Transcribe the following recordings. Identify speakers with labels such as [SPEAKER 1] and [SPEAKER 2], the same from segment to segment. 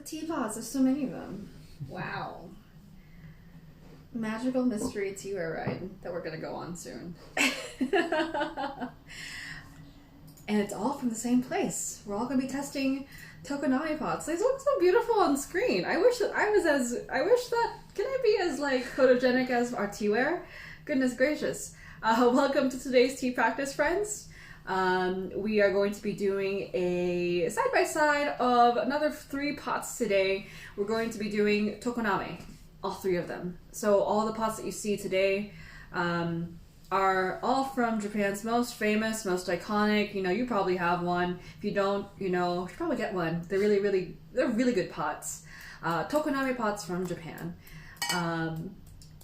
[SPEAKER 1] the teapots. There's so many of them. Wow. Magical mystery teaware ride that we're gonna go on soon. And it's all from the same place. We're all gonna be testing Tokoname pots. They look so beautiful on screen. I wish that can I be as like photogenic as our teaware? Goodness gracious. Welcome to today's tea practice, friends. We are going to be doing a side-by-side of another 3 pots today. We're going to be doing Tokoname, all 3 of them. So all the pots that you see today are all from Japan's most famous, most iconic. You know, you probably have one. If you don't, you know, you should probably get one. They're really good pots. Tokoname pots from Japan.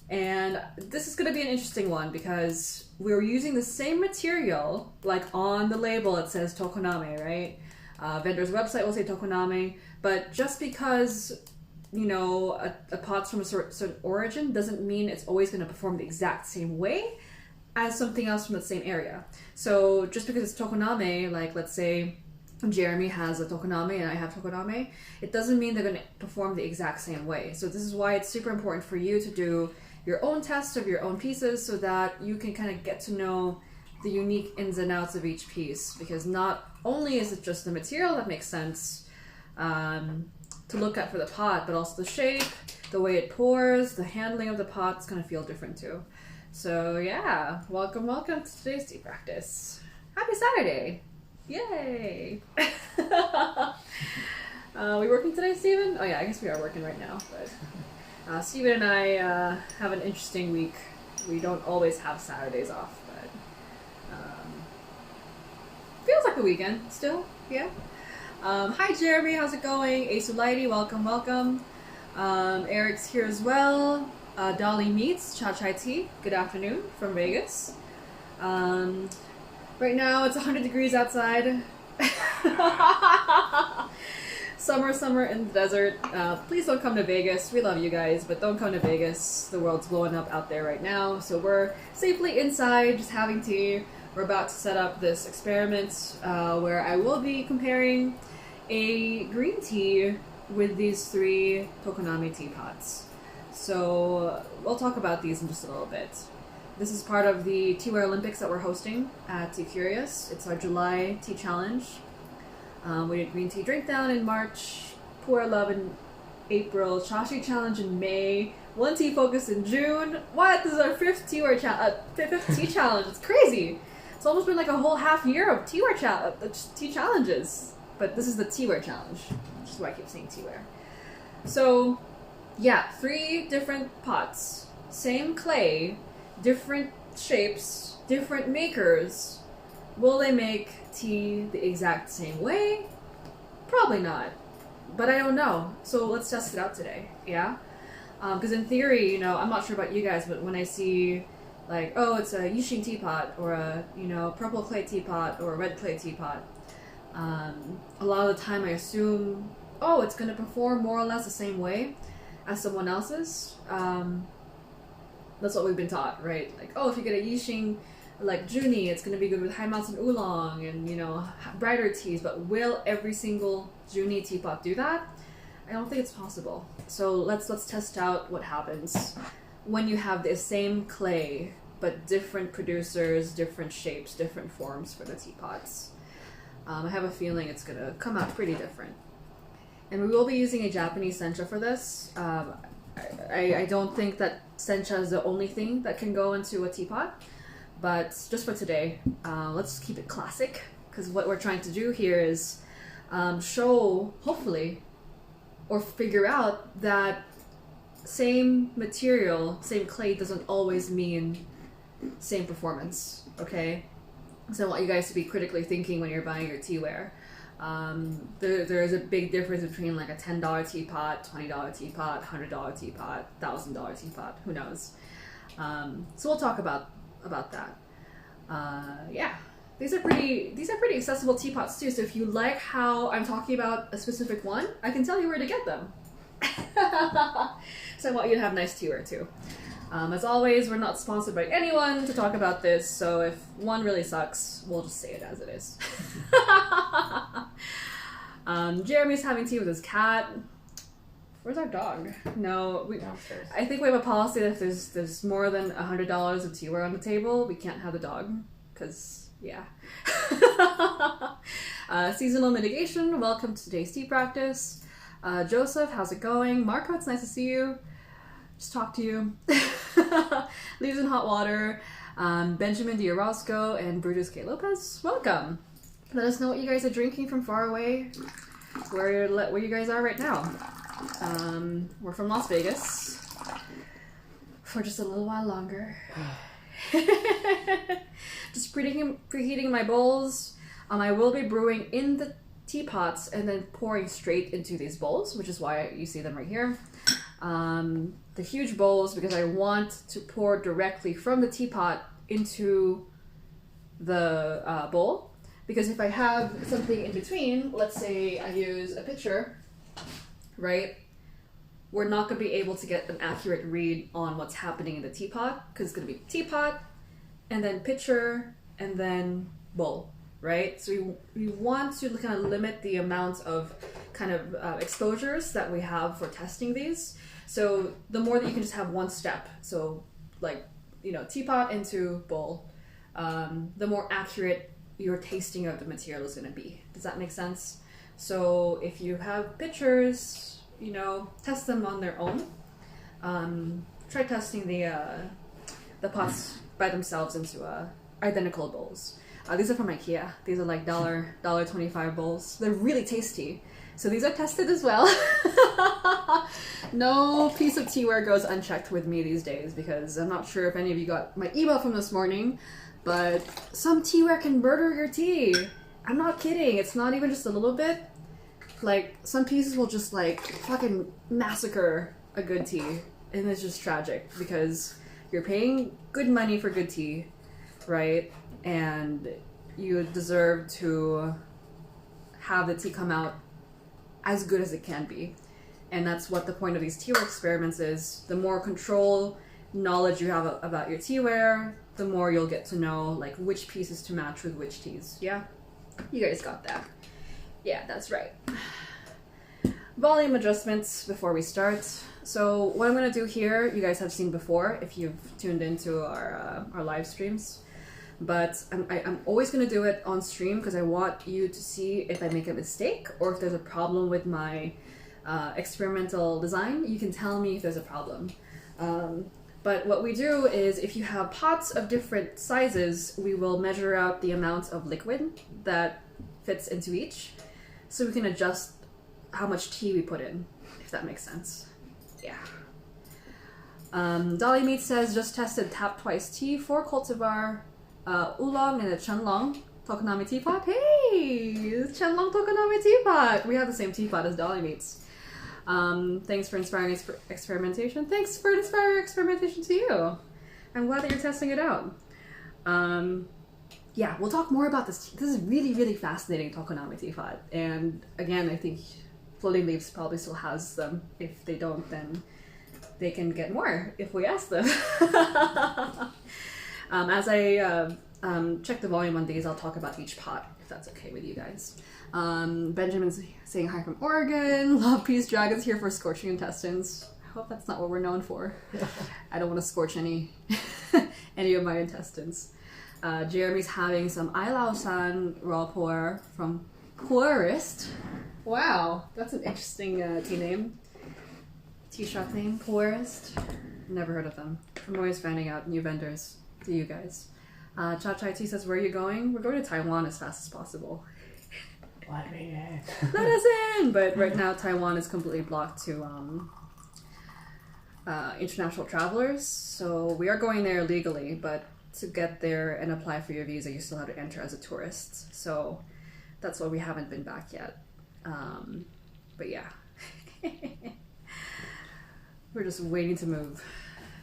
[SPEAKER 1] And this is going to be an interesting one because we're using the same material, like on the label it says Tokoname, right? Vendor's website will say Tokoname, but just because, you know, a pot's from a certain origin doesn't mean it's always going to perform the exact same way as something else from the same area. So just because it's Tokoname, like let's say Jeremy has a Tokoname and I have Tokoname, it doesn't mean they're going to perform the exact same way. So this is why it's super important for you to do your own tests of your own pieces so that you can kind of get to know the unique ins and outs of each piece, because not only is it just the material that makes sense to look at for the pot, but also the shape, the way it pours, the handling of the pot's going to feel different too. So yeah, welcome to today's tea practice. Happy Saturday! Yay! We working today, Steven? Oh yeah, I guess we are working right now, but Steven and I have an interesting week. We don't always have Saturdays off, but feels like a weekend still, yeah. Hi Jeremy, how's it going? Asulite, welcome. Eric's here as well. Dolly Meets, Cha Chai Tea, good afternoon from Vegas. Right now it's 100 degrees outside. Summer in the desert. Please don't come to Vegas. We love you guys, but don't come to Vegas. The world's blowing up out there right now. So we're safely inside, just having tea. We're about to set up this experiment where I will be comparing a green tea with these 3 Tokoname teapots. So we'll talk about these in just a little bit. This is part of the Teaware Olympics that we're hosting at Tea Curious. It's our July tea challenge. We did green tea drink down in March, Pour Love in April, Chashi challenge in May, One Tea Focus in June. What? This is our 5th fifth tea challenge. It's crazy. It's almost been like a whole half year of tea challenges. But this is the teaware challenge, which is why I keep saying teaware. So yeah, 3 different pots, same clay, different shapes, different makers. Will they make tea the exact same way? Probably not, but I don't know. So let's test it out today, yeah? Because in theory, you know, I'm not sure about you guys, but when I see like, oh, it's a Yixing teapot or a, you know, purple clay teapot or a red clay teapot, a lot of the time I assume, oh, it's going to perform more or less the same way as someone else's. That's what we've been taught, right? Like, oh, if you get a Yixing like Juni, it's going to be good with high mountain oolong and, you know, brighter teas. But will every single Juni teapot do that? I don't think it's possible. So let's test out what happens when you have the same clay but different producers, different shapes, different forms for the teapots. I have a feeling it's going to come out pretty different. And we will be using a Japanese sencha for this. I don't think that sencha is the only thing that can go into a teapot. But just for today, let's keep it classic, because what we're trying to do here is show, hopefully, or figure out that same material, same clay doesn't always mean same performance, okay? So I want you guys to be critically thinking when you're buying your teaware. There is a big difference between like a $10 teapot, $20 teapot, $100 teapot, $1,000 teapot, who knows? So we'll talk about that. Yeah, these are pretty accessible teapots too. So if you like how I'm talking about a specific one, I can tell you where to get them. So I want you to have nice teaware too. As always, we're not sponsored by anyone to talk about this, so if one really sucks, we'll just say it as it is. Jeremy's having tea with his cat. Where's our dog? No,
[SPEAKER 2] Downstairs.
[SPEAKER 1] I think we have a policy that if there's more than $100 of teaware on the table, we can't have the dog. Because, yeah. Seasonal mitigation, welcome to today's tea practice. Joseph, how's it going? Marco, it's nice to see you. Just talk to you. Leaves in hot water. Benjamin Di Orozco and Brutus K. Lopez, welcome. Let us know what you guys are drinking from far away, where you guys are right now. We're from Las Vegas for just a little while longer. Just preheating my bowls. I will be brewing in the teapots and then pouring straight into these bowls, which is why you see them right here. The huge bowls, because I want to pour directly from the teapot into the bowl. Because if I have something in between, let's say I use a pitcher, right? We're not going to be able to get an accurate read on what's happening in the teapot, because it's going to be teapot, and then pitcher, and then bowl, right? So we want to kind of limit the amount of kind of exposures that we have for testing these. So the more that you can just have one step, so like, you know, teapot into bowl, the more accurate your tasting of the material is going to be. Does that make sense? So if you have pitchers, you know, test them on their own. Try testing the pots by themselves into identical bowls. These are from IKEA. These are like $1.25 bowls. They're really tasty. So these are tested as well. No piece of teaware goes unchecked with me these days, because I'm not sure if any of you got my email from this morning, but some teaware can murder your tea. I'm not kidding. It's not even just a little bit. Like, some pieces will just like fucking massacre a good tea. And it's just tragic, because you're paying good money for good tea, right? And you deserve to have the tea come out as good as it can be. And that's what the point of these teaware experiments is. The more control, knowledge you have about your teaware, the more you'll get to know like which pieces to match with which teas. Yeah? You guys got that. Yeah, that's right. Volume adjustments before we start. So what I'm going to do here, you guys have seen before if you've tuned into our live streams. But I'm always going to do it on stream, because I want you to see if I make a mistake or if there's a problem with my experimental design. You can tell me if there's a problem. But what we do is, if you have pots of different sizes, we will measure out the amount of liquid that fits into each, so we can adjust how much tea we put in, if that makes sense. Yeah. Dolly Meat says, just tested tap twice tea, 4 cultivar, oolong and a Chenlong Tokoname teapot. Hey! Chenlong Tokoname teapot! We have the same teapot as Dolly Meats. Thanks for inspiring experimentation. Thanks for inspiring experimentation to you. I'm glad that you're testing it out. Yeah, we'll talk more about this. This is really, really fascinating Tokoname teapot. And again, I think Floating Leaves probably still has them. If they don't, then they can get more if we ask them. As I check the volume on these, I'll talk about each pot, if that's okay with you guys. Benjamin's saying hi from Oregon. Love Peace Dragons here for scorching intestines. I hope that's not what we're known for. I don't want to scorch any of my intestines. Jeremy's having some Ailao-san raw pour from Pourist. Wow, that's an interesting tea name. Tea shop name, Pourist. Never heard of them. I'm always finding out new vendors to you guys. Cha Chai Tea says, where are you going? We're going to Taiwan as fast as possible.
[SPEAKER 2] Let me in.
[SPEAKER 1] Let us in! But right now Taiwan is completely blocked to international travelers. So we are going there legally, but to get there and apply for your visa, you still have to enter as a tourist. So that's why we haven't been back yet. But yeah. We're just waiting to move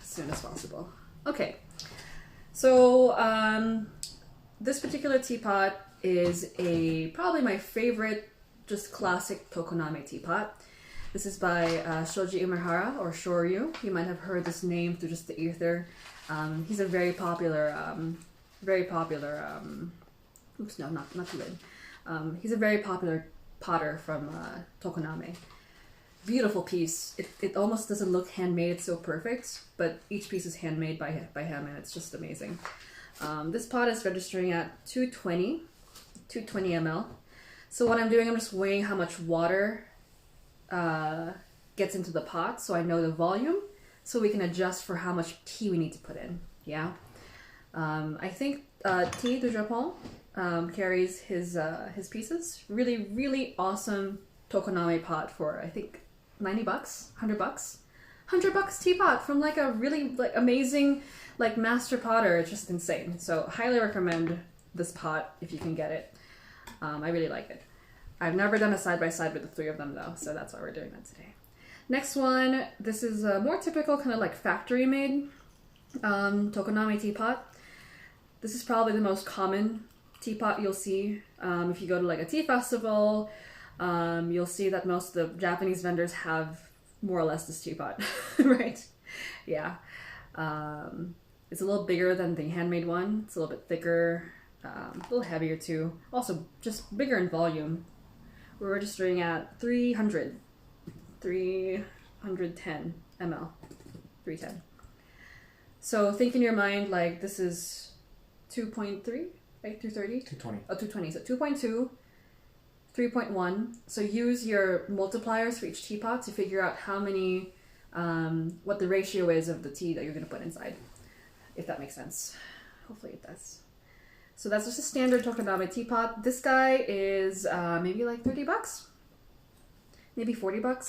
[SPEAKER 1] as soon as possible. Okay. So this particular teapot is probably my favorite, just classic Tokoname teapot. This is by Shoji Imahara, or Shoryu. You might have heard this name through just the ether. He's a very popular, oops, no, not the lid. He's a very popular potter from Tokoname. beautiful piece. It almost doesn't look handmade, it's so perfect, but each piece is handmade by him, and it's just amazing. This pot is registering at 220 ml. So what I'm doing, I'm just weighing how much water gets into the pot, so I know the volume, so we can adjust for how much tea we need to put in. Yeah. I think Tea du Japon carries his pieces. Really, really awesome Tokoname pot for, I think, $90, $100. $100 teapot from like a really like amazing like master potter. It's just insane. So highly recommend this pot if you can get it. I really like it. I've never done a side-by-side with the three of them though, so that's why we're doing that today. Next one, this is a more typical kind of like factory made Tokoname teapot. This is probably the most common teapot you'll see. If you go to like a tea festival, you'll see that most of the Japanese vendors have more or less this teapot, right? Yeah. It's a little bigger than the handmade one. It's a little bit thicker, a little heavier too. Also, just bigger in volume. We're registering at 310 ml. 310. So think in your mind like this is 2.3, right? 230?
[SPEAKER 3] 220.
[SPEAKER 1] Oh, 220. So 2.2, 3.1. So use your multipliers for each teapot to figure out how many, what the ratio is of the tea that you're going to put inside. If that makes sense. Hopefully it does. So that's just a standard Tokoname teapot. This guy is maybe like $30, maybe $40, $30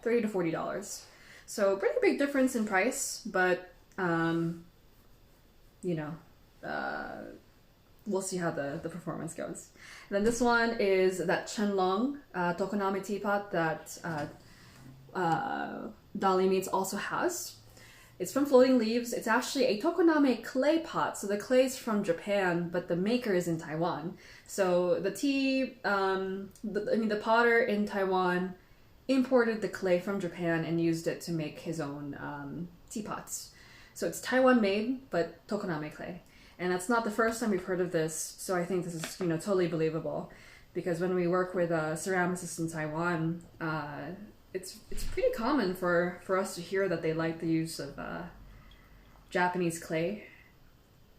[SPEAKER 1] to $40. So pretty big difference in price, but you know, we'll see how the performance goes. And then this one is that Chenlong Tokoname teapot that Dali Meats also has. It's from Floating Leaves. It's actually a Tokoname clay pot. So the clay is from Japan, but the maker is in Taiwan. So the tea, the potter in Taiwan imported the clay from Japan and used it to make his own teapots. So it's Taiwan made, but Tokoname clay. And that's not the first time we've heard of this. So I think this is, you know, totally believable. Because when we work with ceramicists in Taiwan, it's pretty common for us to hear that they like the use of Japanese clay.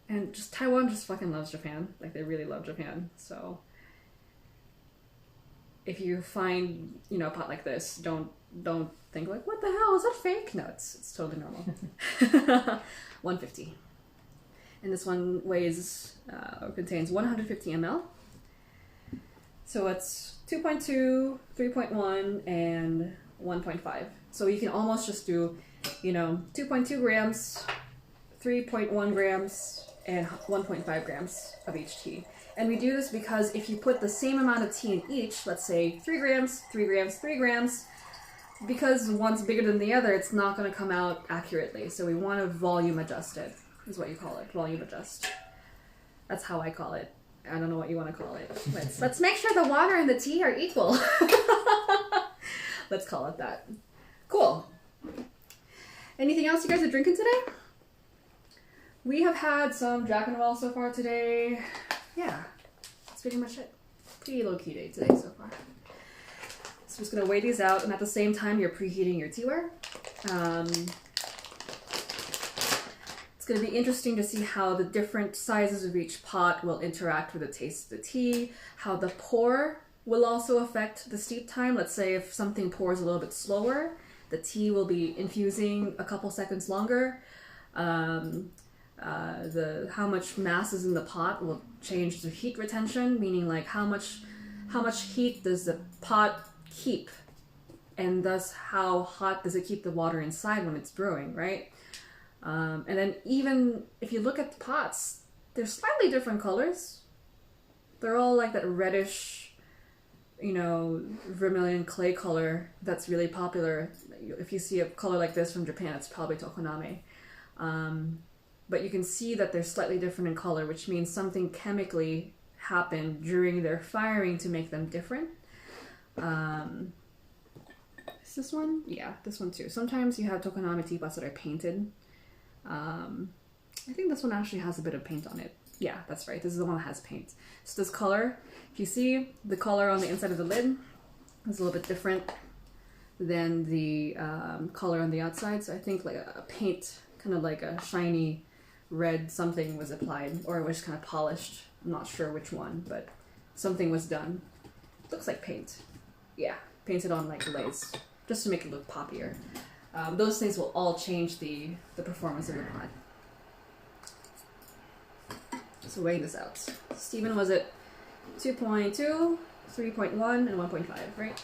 [SPEAKER 1] And just Taiwan just fucking loves Japan. Like, they really love Japan. So if you find, you know, a pot like this, don't think like, what the hell, is that fake? No, it's totally normal. 150. And this one weighs, or contains 150 ml. So it's 2.2, 3.1, and 1.5. So you can almost just do, you know, 2.2 grams, 3.1 grams, and 1.5 grams of each tea. And we do this because if you put the same amount of tea in each, let's say 3 grams, 3 grams, 3 grams, because one's bigger than the other, it's not going to come out accurately. So we want to volume adjust it, is what you call it, volume adjust. That's how I call it. I don't know what you want to call it. Let's make sure the water and the tea are equal. Let's call it that. Cool. Anything else you guys are drinking today? We have had some Jack and Well so far today. Yeah, that's pretty much it. Pretty low-key day today so far. So I'm just going to weigh these out, and at the same time you're preheating your teaware. It's going to be interesting to see how the different sizes of each pot will interact with the taste of the tea, how the pour will also affect the steep time. Let's say if something pours a little bit slower, the tea will be infusing a couple seconds longer. How much mass is in the pot will change the heat retention, meaning like how much heat does the pot keep, and thus how hot does it keep the water inside when it's brewing, right? And then even if you look at the pots, they're slightly different colors. They're all like that reddish, you know, vermilion clay color that's really popular. If you see a color like this from Japan, it's probably Tokoname. But you can see that they're slightly different in color, which means something chemically happened during their firing to make them different. Is this one? Yeah, this one too. Sometimes you have Tokoname teapots that are painted. I think this one actually has a bit of paint on it. Yeah, that's right. This is the one that has paint. So this color, if you see the color on the inside of the lid is a little bit different than the color on the outside. So I think like a paint, kind of like a shiny red something was applied, or it was kind of polished. I'm not sure which one, but something was done. Looks like paint. Yeah, painted on like glaze, just to make it look poppier. Those things will all change the performance of your pod. So weighing this out. Steven was at 2.2, 3.1, and 1.5, right?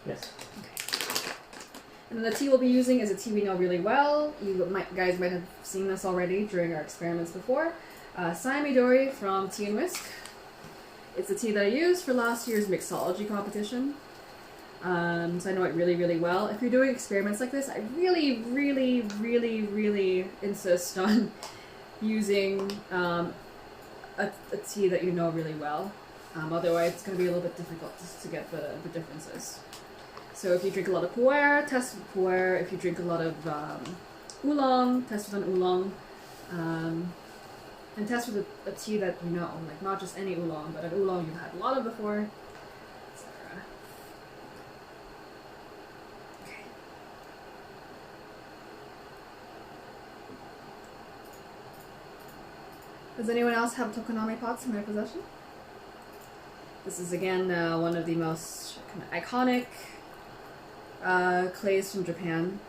[SPEAKER 3] Yes.
[SPEAKER 1] Okay. And then the tea we'll be using is a tea we know really well. Guys might have seen this already during our experiments before. Midori from Tea and Whisk. It's the tea that I used for last year's mixology competition. So I know it really, really well. If you're doing experiments like this, I really, really, really, really insist on using a tea that you know really well. Otherwise, it's going to be a little bit difficult to get the differences. So if you drink a lot of pu'er, test with pu'er. If you drink a lot of oolong, test with an oolong. And test with a tea that you know, like not just any oolong, but an oolong you've had a lot of before, etc. Okay. Does anyone else have Tokoname pots in their possession? This is again one of the most kind of iconic clays from Japan.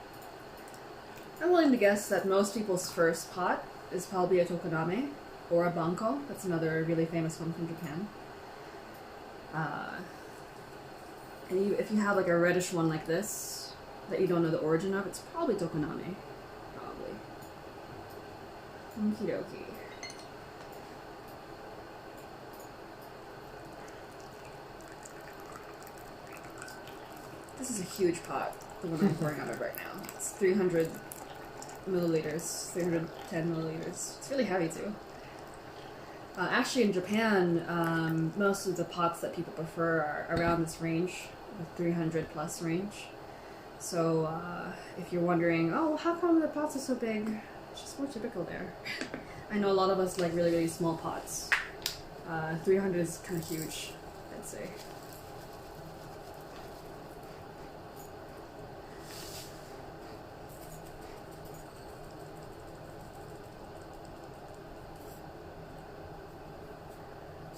[SPEAKER 1] I'm willing to guess that most people's first pot is probably a Tokoname or a Banko. That's another really famous one from Japan. And if you have like a reddish one like this that you don't know the origin of, it's probably Tokoname. Probably. Okie dokie. This is a huge pot, the one I'm pouring out of right now. It's 300 milliliters, 310 milliliters. It's really heavy too. Actually in Japan, most of the pots that people prefer are around this range, the 300 plus range. So if you're wondering, oh, how come the pots are so big? It's just more typical there. I know a lot of us like really, really small pots. 300 is kind of huge, I'd say.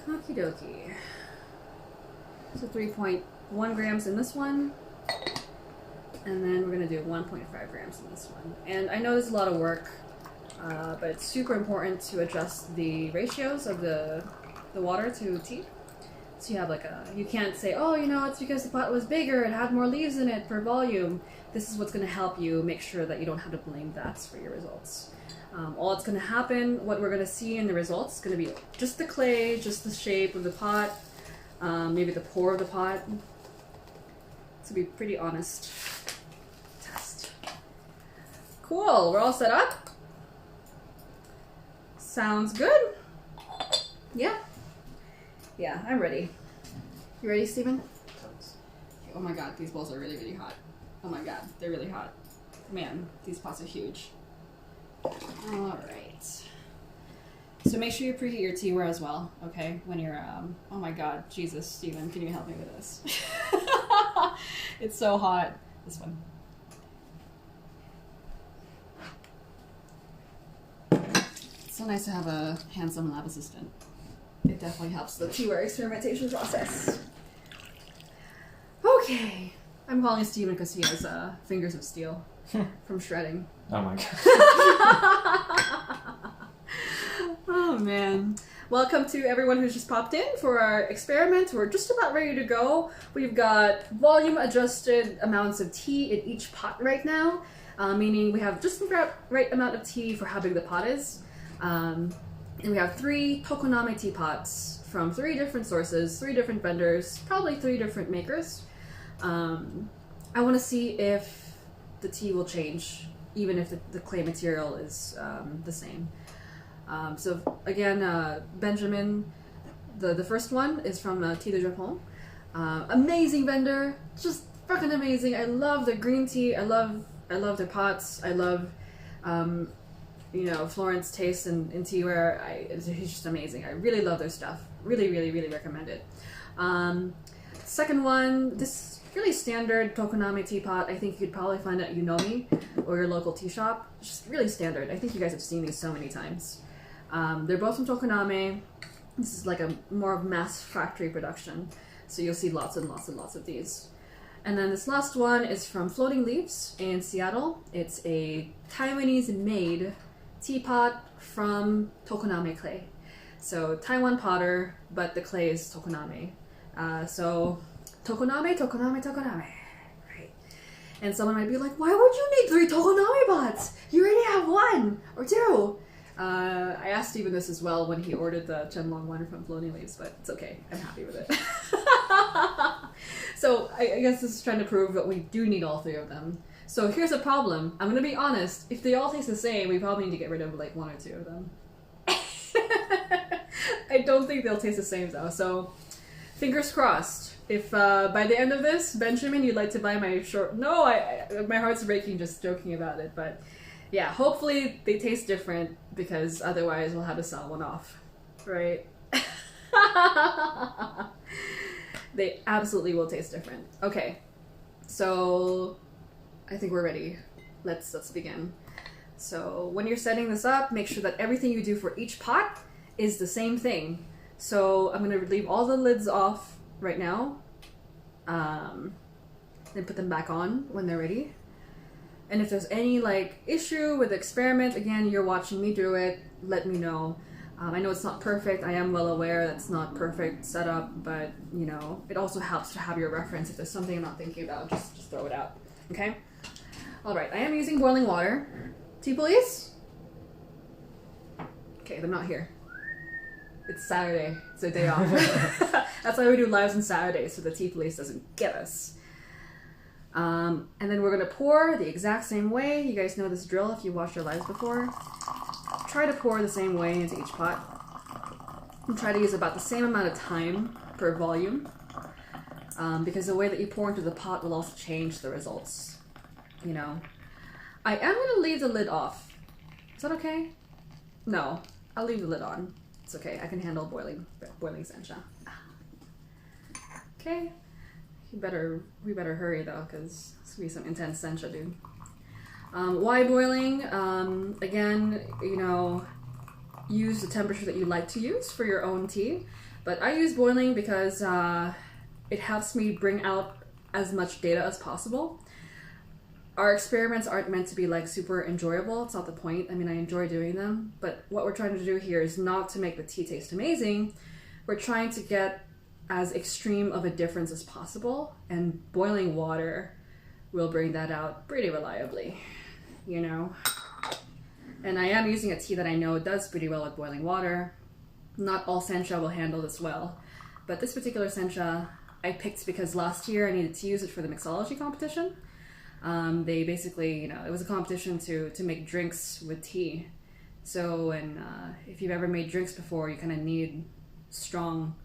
[SPEAKER 1] Okie dokie. So 3.1 grams in this one, and then we're gonna do 1.5 grams in this one. And I know there's a lot of work, but it's super important to adjust the ratios of the water to tea. So you have like you can't say, oh, you know, it's because the pot was bigger, it had more leaves in it per volume. This is what's gonna help you make sure that you don't have to blame that for your results. All that's going to happen, what we're going to see in the results, is going to be just the clay, just the shape of the pot, maybe the pour of the pot. It's going to be a pretty honest test. Cool, we're all set up. Sounds good. Yeah? Yeah, I'm ready. You ready, Steven? Oh my god, these bowls are really, really hot. Oh my god, they're really hot. Man, these pots are huge. Alright. So make sure you preheat your teaware as well, okay? When you're, oh my god, Jesus, Steven, can you help me with this? It's so hot. This one. It's so nice to have a handsome lab assistant. It definitely helps the teaware experimentation process. Okay. I'm calling Steven because he has fingers of steel from shredding.
[SPEAKER 3] Oh my god.
[SPEAKER 1] Oh man. Welcome to everyone who's just popped in for our experiment. We're just about ready to go. We've got volume adjusted amounts of tea in each pot right now, meaning we have just the right amount of tea for how big the pot is. And we have 3 Tokoname teapots from 3 different sources, 3 different vendors, probably 3 different makers. I want to see if the tea will change, even if the clay material is the same. So again, Benjamin, the first one is from Tea de Japon. Amazing vendor, just fucking amazing. I love their green tea. I love their pots. I love, you know, Florence taste in teaware. He's just amazing. I really love their stuff. Really, really, really recommend it. Second one, this really standard Tokoname teapot. I think you could probably find it at Unomi or your local tea shop. It's just really standard. I think you guys have seen these so many times. They're both from Tokoname. This is like a more of mass factory production, so you'll see lots and lots and lots of these. And then this last one is from Floating Leaves in Seattle. It's a Taiwanese-made teapot from Tokoname clay. So Taiwan potter, but the clay is Tokoname. So Tokoname, Tokoname, Tokoname. Right. And someone might be like, why would you need 3 Tokoname pots? You already have 1 or 2. I asked Steven this as well when he ordered the Chenlong one from Floating Leaves, but it's okay. I'm happy with it. So I guess this is trying to prove that we do need all 3 of them. So here's a problem. I'm gonna be honest. If they all taste the same, we probably need to get rid of like 1 or 2 of them. I don't think they'll taste the same though. So fingers crossed. If by the end of this, Benjamin, you'd like to buy my short... No, my heart's breaking just joking about it, but yeah, hopefully they taste different because otherwise we'll have to sell one off, right? They absolutely will taste different. Okay, so I think we're ready. Let's begin. So when you're setting this up, make sure that everything you do for each pot is the same thing. So I'm gonna leave all the lids off right now, then put them back on when they're ready. And if there's any like issue with the experiment, again, you're watching me do it, let me know. I know it's not perfect. I am well aware that's not perfect setup, but you know, it also helps to have your reference. If there's something I'm not thinking about, just throw it out. Okay? All right, I am using boiling water. Tea police? Okay, they're not here. It's Saturday. It's a day off. That's why we do lives on Saturdays, so the tea police doesn't get us. And then we're gonna pour the exact same way. You guys know this drill if you watched your lives before. Try to pour the same way into each pot. And try to use about the same amount of time per volume. Because the way that you pour into the pot will also change the results. You know. I am gonna leave the lid off. Is that okay? No, I'll leave the lid on. It's okay, I can handle boiling sencha. Okay. We better hurry though, because it's gonna be some intense sencha, dude. Why boiling? Again, you know, use the temperature that you like to use for your own tea. But I use boiling because it helps me bring out as much data as possible. Our experiments aren't meant to be like super enjoyable. It's not the point. I mean, I enjoy doing them, but what we're trying to do here is not to make the tea taste amazing. We're trying to get as extreme of a difference as possible, and boiling water will bring that out pretty reliably, you know. And I am using a tea that I know does pretty well with boiling water. Not all sencha will handle this well, but this particular sencha I picked because last year I needed to use it for the mixology competition. They basically, you know, it was a competition to make drinks with tea. So, and if you've ever made drinks before, you kind of need strong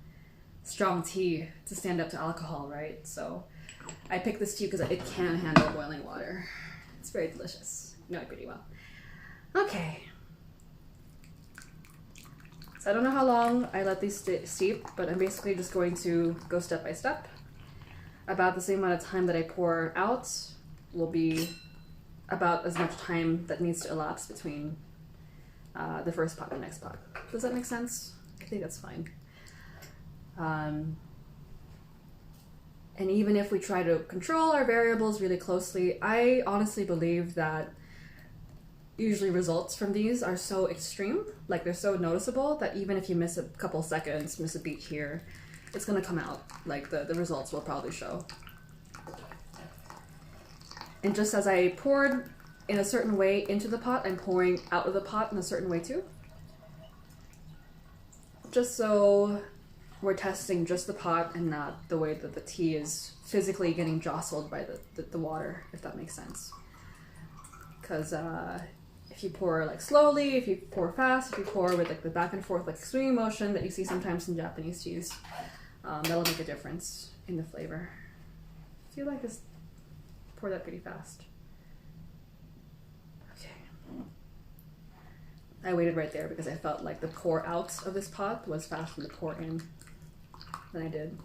[SPEAKER 1] tea to stand up to alcohol, right? So I picked this tea because it can handle boiling water. It's very delicious. You know it pretty well. Okay. So I don't know how long I let these steep, but I'm basically just going to go step by step. About the same amount of time that I pour out will be about as much time that needs to elapse between the first pot and the next pot. Does that make sense? I think that's fine. And even if we try to control our variables really closely, I honestly believe that usually results from these are so extreme, like they're so noticeable, that even if you miss a couple seconds, miss a beat here, it's gonna come out. Like the results will probably show. And just as I poured in a certain way into the pot, I'm pouring out of the pot in a certain way too. Just so we're testing just the pot and not the way that the tea is physically getting jostled by the water, if that makes sense. Because if you pour like slowly, if you pour fast, if you pour with like the back and forth like swinging motion that you see sometimes in Japanese teas, that'll make a difference in the flavor. I feel like this pour that pretty fast. Okay. I waited right there because I felt like the pour out of this pot was faster than the pour in than I did.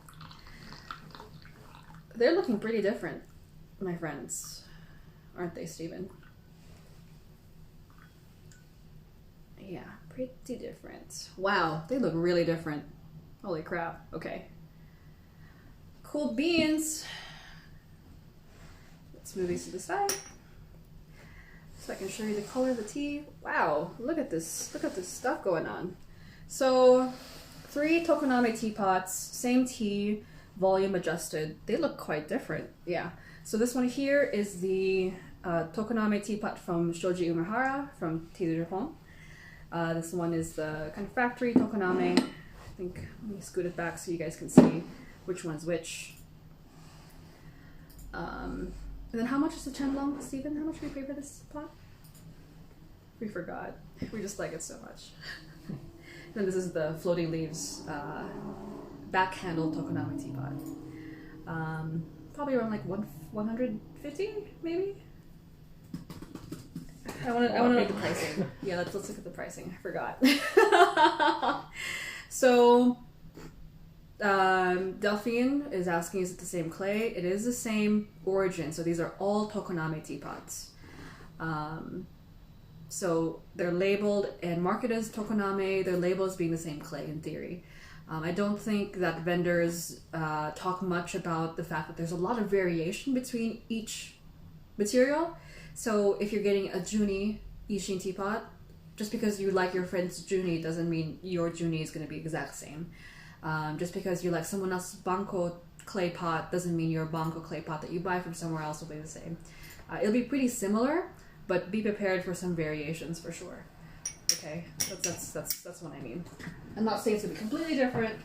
[SPEAKER 1] they're looking pretty different, my friends. Aren't they, Steven? Yeah, pretty different. Wow, they look really different. Holy crap. Okay. Cool beans. Let's move these to the side so I can show you the color of the tea. Wow, look at this. Look at this stuff going on. So, 3 Tokoname teapots, same tea, volume adjusted. They look quite different. Yeah. So this one here is the Tokoname teapot from Shoji Umehara from Tea de Japon. This one is the kind of factory Tokoname. I think, let me scoot it back so you guys can see which one's which. And then how much is the Chenlong, Stephen? How much do we pay for this pot? We forgot. We just like it so much. Then this is the floating leaves back-handled Tokoname teapot. Probably around like 150, maybe? I want to know the pricing. Yeah, let's look at the pricing. I forgot. So, Delphine is asking, is it the same clay? It is the same origin. So these are all Tokoname teapots. So they're labeled and marketed as Tokoname. They're labeled as being the same clay in theory. I don't think that vendors talk much about the fact that there's a lot of variation between each material. So if you're getting a Juni Ishin teapot, just because you like your friend's Juni doesn't mean your Juni is going to be exact same. Just because you like someone else's Banko clay pot doesn't mean your Banko clay pot that you buy from somewhere else will be the same. It'll be pretty similar, but be prepared for some variations for sure. Okay, that's what I mean. I'm not saying it's gonna be completely different.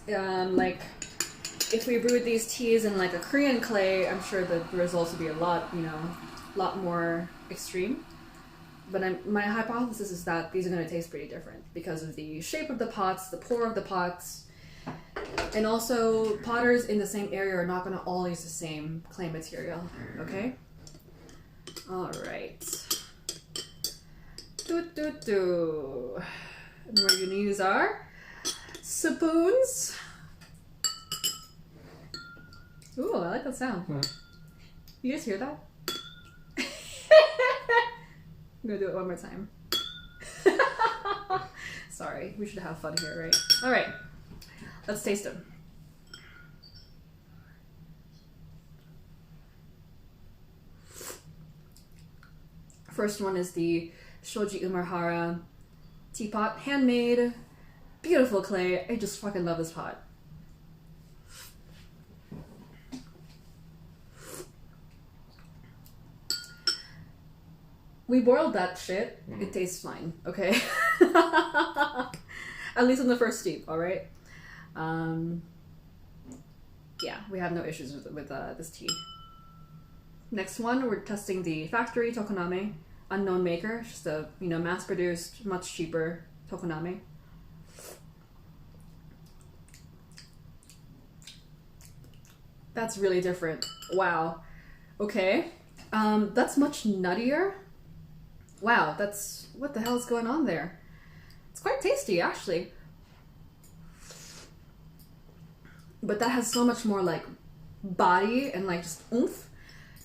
[SPEAKER 1] Like if we brewed these teas in like a Korean clay, I'm sure the results would be a lot more extreme. But my hypothesis is that these are going to taste pretty different because of the shape of the pots, the pour of the pots, and also potters in the same area are not going to all use the same clay material. Okay? All right. And what you're going to use are spoons. Ooh, I like that sound.
[SPEAKER 3] Yeah.
[SPEAKER 1] You guys hear that? I'm gonna do it one more time. Sorry, we should have fun here, right? Alright, let's taste them. First one is the Shoji Umehara teapot, handmade, beautiful clay. I just fucking love this pot. We boiled that shit. It tastes fine, okay? At least in the first steep, alright? Yeah, we have no issues with this tea. Next one, we're testing the factory Tokoname. Unknown maker, just a, mass-produced, much cheaper Tokoname. That's really different. Wow. Okay. That's much nuttier. Wow, that's... what the hell is going on there? It's quite tasty, actually. But that has so much more, like, body and, like, just oomph,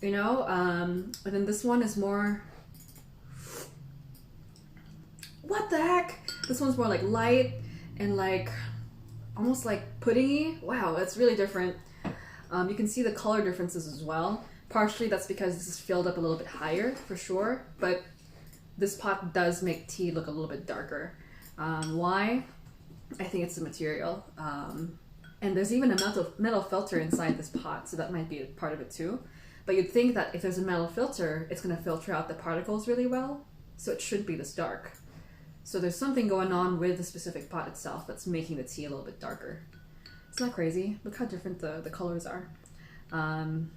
[SPEAKER 1] And then this one is more... what the heck? This one's more, like, light and, like, almost, like, puddingy. Wow, that's really different. You can see the color differences as well. Partially that's because this is filled up a little bit higher, for sure. But... this pot does make tea look a little bit darker. Why? I think it's the material. And there's even a metal filter inside this pot, so that might be a part of it too. But you'd think that if there's a metal filter, it's going to filter out the particles really well, so it shouldn't be this dark. So there's something going on with the specific pot itself that's making the tea a little bit darker. Isn't that crazy? Look how different the colors are. And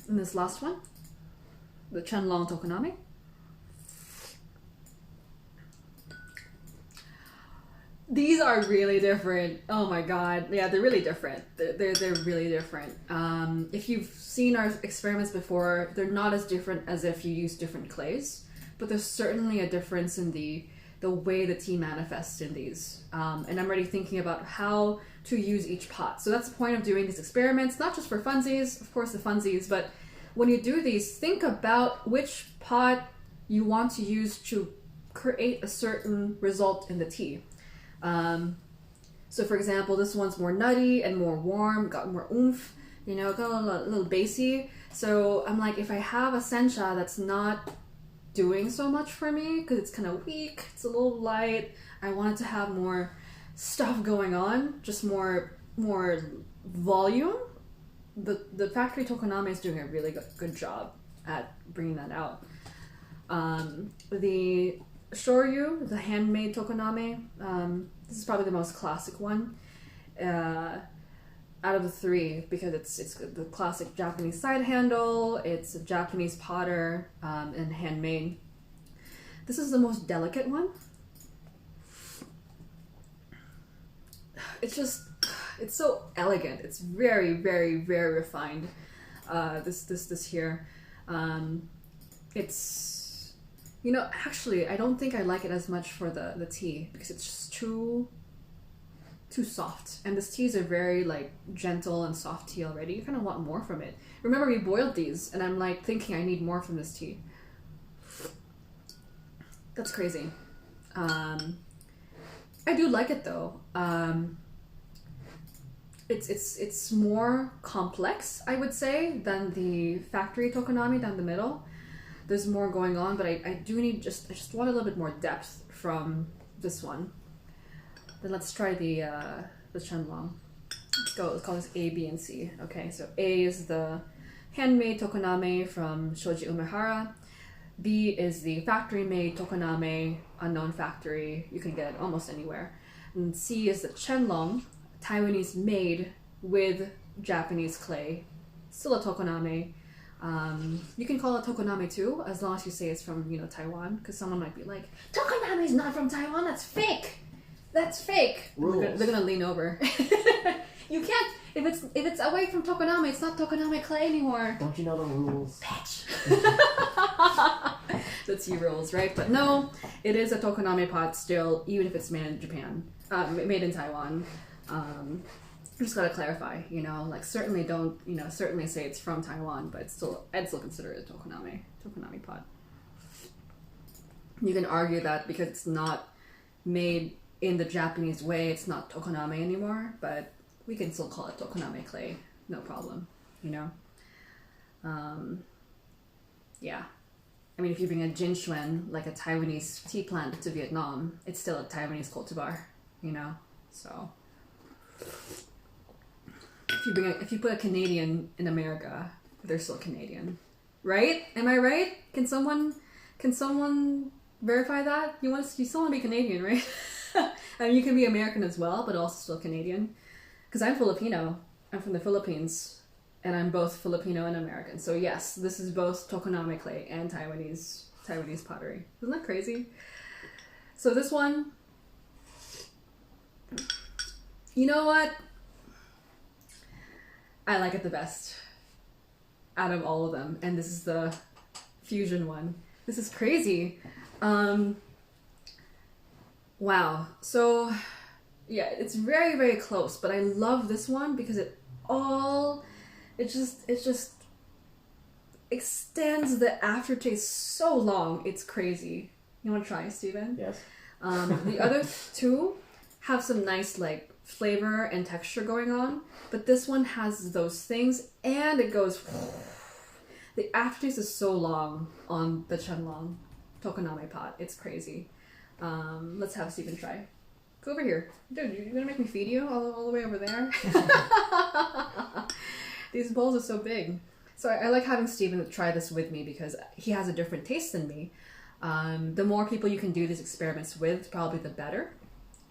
[SPEAKER 1] this last one, the Chenlong Tokoname. These are really different. Oh my god. Yeah, they're really different. They're really different. If you've seen our experiments before, they're not as different as if you use different clays, but there's certainly a difference in the way the tea manifests in these. And I'm already thinking about how to use each pot. So that's the point of doing these experiments, not just for funsies, of course the funsies, but when you do these, think about which pot you want to use to create a certain result in the tea. So for example, this one's more nutty and more warm, got more oomph, you know, got a little bassy. So I'm like, if I have a sencha that's not doing so much for me, because it's kind of weak, it's a little light, I want it to have more stuff going on, just more volume. The factory Tokoname is doing a really good job at bringing that out. The Shoryu, the handmade Tokoname, this is probably the most classic one out of the three, because it's the classic Japanese side handle, it's a Japanese potter, and handmade. This is the most delicate one. It's so elegant. It's very, very, very refined. This here. It's, you know, actually, I don't think I like it as much for the tea, because it's just too soft. And these teas are very like gentle and soft tea already. You kind of want more from it. Remember, we boiled these, and I'm like thinking I need more from this tea. That's crazy. I do like it though. It's more complex, I would say, than the factory Tokoname down the middle. There's more going on, but I just want a little bit more depth from this one. Then let's try the Chenlong. Let's call this A, B, and C. Okay, so A is the handmade Tokoname from Shoji Umehara. B is the factory-made Tokoname, unknown factory. You can get it almost anywhere. And C is the Chenlong, Taiwanese made with Japanese clay. Still a Tokoname. You can call it Tokoname too, as long as you say it's from, you know, Taiwan, because someone might be like, Tokoname is not from Taiwan, that's fake! That's fake! They're gonna lean over. You can't, if it's away from Tokoname, it's not Tokoname clay anymore.
[SPEAKER 3] Don't you know the rules?
[SPEAKER 1] Bitch! The tea rules, right? But no, it is a Tokoname pot still, even if it's made in Japan, made in Taiwan. Just gotta clarify, you know, like certainly don't, you know, certainly say it's from Taiwan, but I'd still consider it a Tokoname pot. You can argue that because it's not made in the Japanese way, it's not Tokoname anymore, but we can still call it Tokoname clay, no problem, you know? Yeah. I mean, if you bring a Jinchuan, like a Taiwanese tea plant, to Vietnam, it's still a Taiwanese cultivar, you know? So if you put a Canadian in America, they're still Canadian, right? Am I right? Can someone verify that? You still want to be Canadian, right? I mean, you can be American as well, but also still Canadian. Because I'm Filipino. I'm from the Philippines, and I'm both Filipino and American. So yes, this is both Tokoname clay and Taiwanese pottery. Isn't that crazy? So this one, you know what? I like it the best out of all of them, and this is the fusion one. This is crazy. Wow. So yeah, it's very, very close, but I love this one because it just extends the aftertaste so long. It's crazy. You want to try, Steven?
[SPEAKER 3] Yes.
[SPEAKER 1] The other two have some nice like flavor and texture going on, but this one has those things, and it goes. The aftertaste is so long on the Chenlong Tokoname pot. It's crazy. Let's have Steven try. Go over here. Dude, you're gonna make me feed you all the way over there? These bowls are so big. So I like having Steven try this with me because he has a different taste than me. The more people you can do these experiments with, probably the better.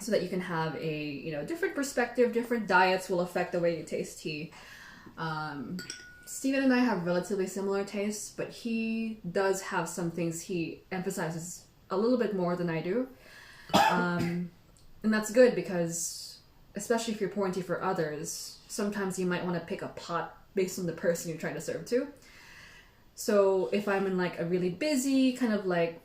[SPEAKER 1] So that you can have a different perspective, different diets will affect the way you taste tea. Steven and I have relatively similar tastes, but he does have some things he emphasizes a little bit more than I do. And that's good because, especially if you're pouring tea for others, sometimes you might want to pick a pot based on the person you're trying to serve to. So if I'm in like a really busy kind of like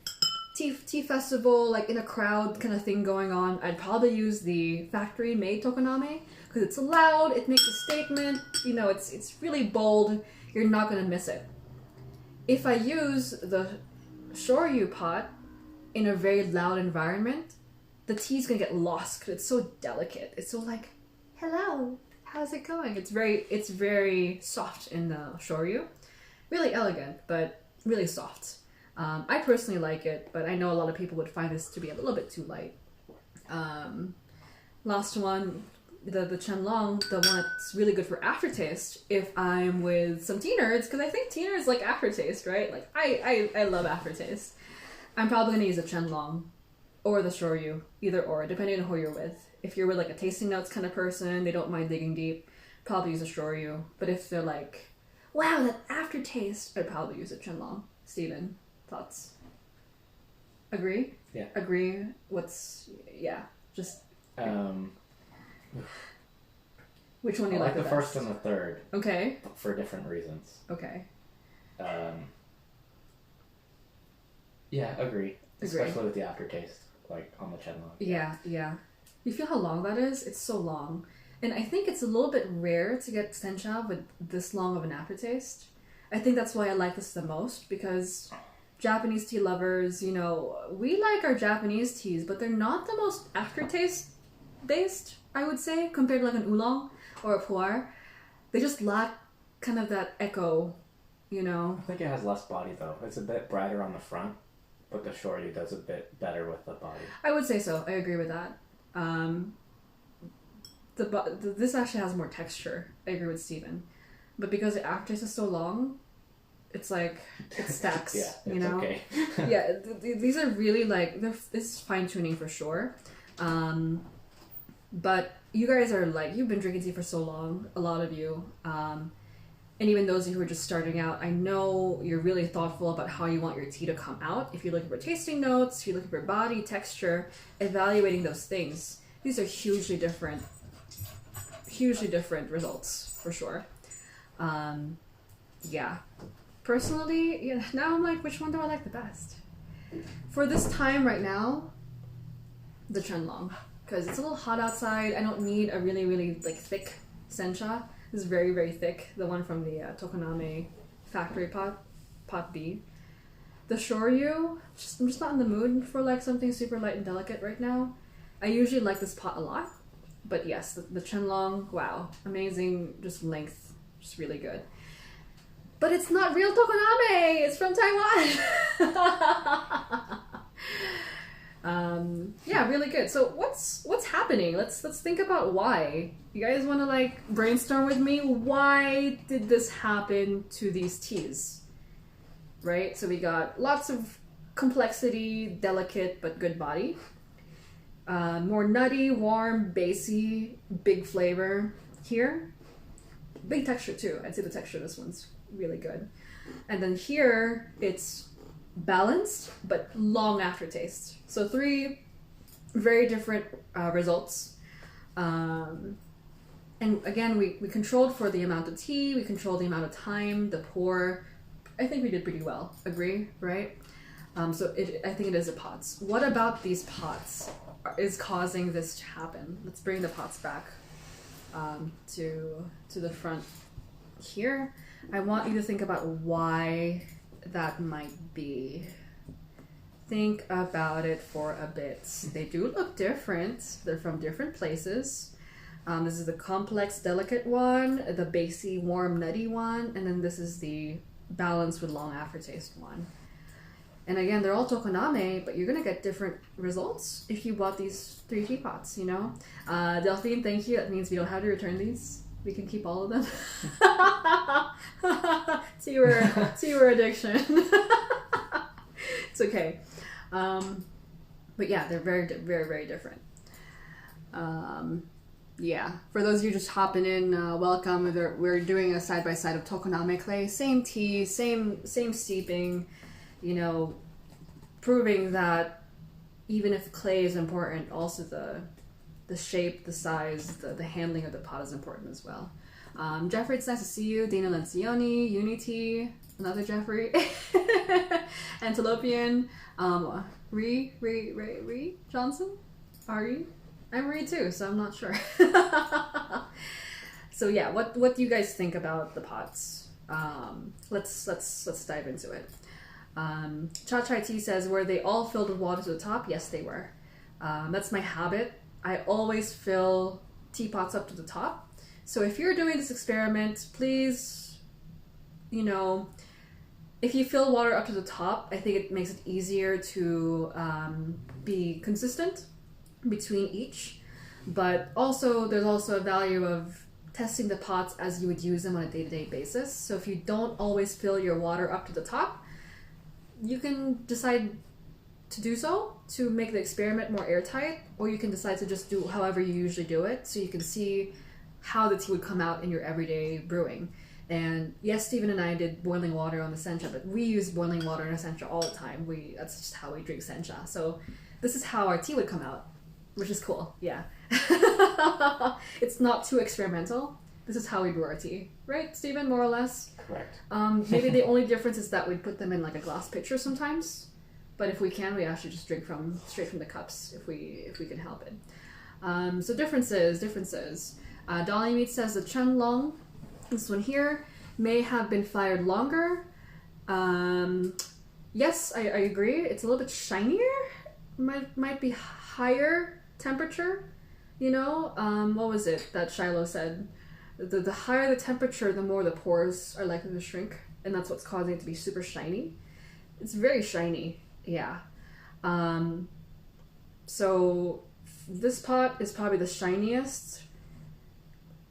[SPEAKER 1] tea festival, like in a crowd kind of thing going on, I'd probably use the factory made Tokoname. because it's loud, it makes a statement, you know, it's really bold, you're not gonna miss it. If I use the shoryu pot in a very loud environment, the tea's gonna get lost because it's so delicate. It's so like, hello, how's it going? It's very soft in the shoryu. Really elegant, but really soft. I personally like it, but I know a lot of people would find this to be a little bit too light. Last one, the Chenlong, the one that's really good for aftertaste if I'm with some tea nerds, because I think tea nerds like aftertaste, right? Like, I love aftertaste. I'm probably going to use a Chenlong or the shoryu, either or, depending on who you're with. If you're with like a tasting notes kind of person, they don't mind digging deep, probably use a shoryu. But if they're like, wow, that aftertaste, I'd probably use a Chenlong. Steven, thoughts? Agree?
[SPEAKER 3] Yeah.
[SPEAKER 1] Agree? Yeah, just... Which one do you
[SPEAKER 3] I
[SPEAKER 1] like
[SPEAKER 3] the
[SPEAKER 1] the
[SPEAKER 3] first
[SPEAKER 1] best?
[SPEAKER 3] and the third.
[SPEAKER 1] Okay.
[SPEAKER 3] For different reasons.
[SPEAKER 1] Okay.
[SPEAKER 3] Yeah, agree. Especially with the aftertaste, like on the Chenlong.
[SPEAKER 1] Yeah. You feel how long that is? It's so long. And I think it's a little bit rare to get sencha with this long of an aftertaste. I think that's why I like this the most, because Japanese tea lovers, you know, we like our Japanese teas, but they're not the most aftertaste based, I would say, compared to like an oolong or a pu'er. They just lack kind of that echo, you know.
[SPEAKER 3] I think it has less body though. It's a bit brighter on the front, but the shoryu does a bit better with the body.
[SPEAKER 1] I would say so. I agree with that. This actually has more texture. I agree with Steven. But because the aftertaste is so long, it's like, it stacks,
[SPEAKER 3] Yeah, it's
[SPEAKER 1] you know?
[SPEAKER 3] okay.
[SPEAKER 1] Yeah, these are really like, this is fine-tuning for sure. But you guys are like, you've been drinking tea for so long, a lot of you. And even those of you who are just starting out, I know you're really thoughtful about how you want your tea to come out. If you're looking for tasting notes, if you're looking for body, texture, evaluating those things. These are hugely different results, for sure. Yeah. Personally, yeah, now I'm like, which one do I like the best? For this time right now, the Chenlong. Because it's a little hot outside. I don't need a really, really like thick sencha. This is very, very thick. The one from the Tokoname factory pot B. The shoryu, I'm just not in the mood for like something super light and delicate right now. I usually like this pot a lot. But yes, the Chenlong, wow, amazing, just length, just really good. But it's not real Tokoname. It's from Taiwan. Yeah, really good. So what's happening? Let's think about why. You guys want to like brainstorm with me? Why did this happen to these teas? Right. So we got lots of complexity, delicate but good body. More nutty, warm, bassy, big flavor here. Big texture too. I'd say the texture of this one's really good. And then here, it's balanced, but long aftertaste. So 3 very different results. And again, we controlled for the amount of tea, we controlled the amount of time, the pour. I think we did pretty well. Agree, right? So I think it is the pots. What about these pots is causing this to happen? Let's bring the pots back to the front here. I want you to think about why that might be. Think about it for a bit. They do look different. They're from different places. This is the complex, delicate one, the bassy, warm, nutty one, and then this is the balanced with long aftertaste one. And again, they're all Tokoname, but you're gonna get different results if you bought these 3 teapots, you know? Delphine, thank you. That means we don't have to return these. We can keep all of them. teaware addiction. It's okay. But yeah, they're very, very, very different. Yeah, for those of you just hopping in, welcome. We're doing a side-by-side of Tokoname clay. Same tea, same steeping, you know, proving that even if clay is important, also the shape, the size, the handling of the pot is important as well. Jeffrey, it's nice to see you. Dana Lencioni, Unity, another Jeffrey, Antilopian, Ree Johnson, Ari, I'm Marie too, so I'm not sure. So yeah, what do you guys think about the pots? Let's dive into it. Cha Chai Tea says, were they all filled with water to the top? Yes, they were. That's my habit. I always fill teapots up to the top. So if you're doing this experiment, please, you know, if you fill water up to the top, I think it makes it easier to be consistent between each. But also, there's also a value of testing the pots as you would use them on a day-to-day basis. So if you don't always fill your water up to the top, you can decide to do so to make the experiment more airtight, or you can decide to just do however you usually do it, so you can see how the tea would come out in your everyday brewing. And yes, Stephen and I did boiling water on the sencha, but we use boiling water in a sencha all the time. That's just how we drink sencha. So this is how our tea would come out, which is cool. Yeah. It's not too experimental. This is how we brew our tea, right, Stephen? More or less.
[SPEAKER 3] Correct.
[SPEAKER 1] Maybe the only difference is that we'd put them in like a glass pitcher sometimes, but if we can, we actually just drink straight from the cups if we can help it. So differences. Dolly Meat says the Chen Long, this one here, may have been fired longer. Yes, I agree. It's a little bit shinier. Might be higher temperature. You know, what was it that Shiloh said? The higher the temperature, the more the pores are likely to shrink, and that's what's causing it to be super shiny. It's very shiny, yeah. So this pot is probably the shiniest,